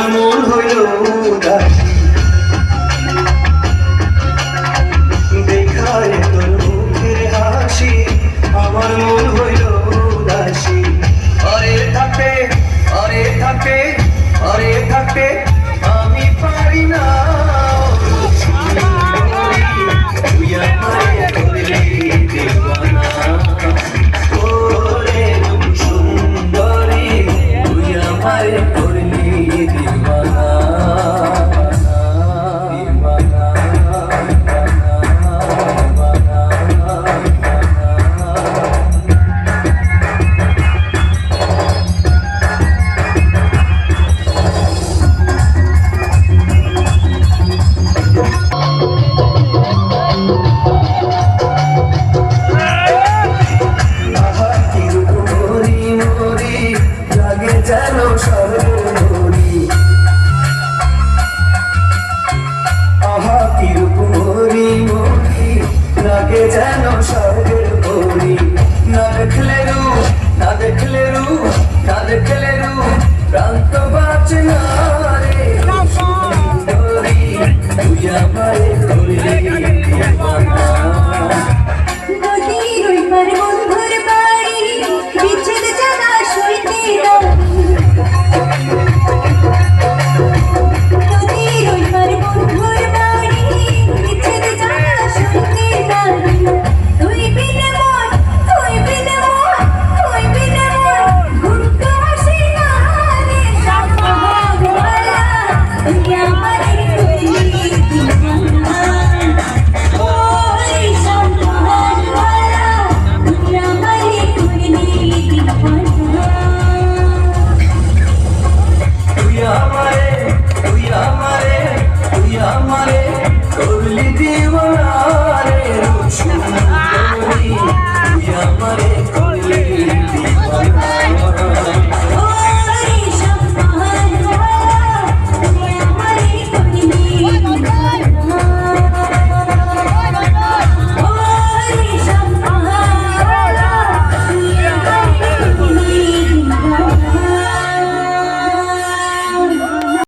মন হইল উদাসী দেখায় তোর মুখের হাসি আমার মন হইল উদাসী আরে থাকতে আরে থাকতে আরে থাকতে আমি পারি না তুই আমায় করলি দিওয়ানা ওরে সুন্দরী তুই আমায় করলি দিওয়ানা যেন সর্বরি আহা তিরুপুরি মরি লাগে যেন স্বর্গের পরি না দেখলে রূপ না দেখলে রূপ না দেখলে রূপ প্রান্ত বাঁচে না রে তুই আমায়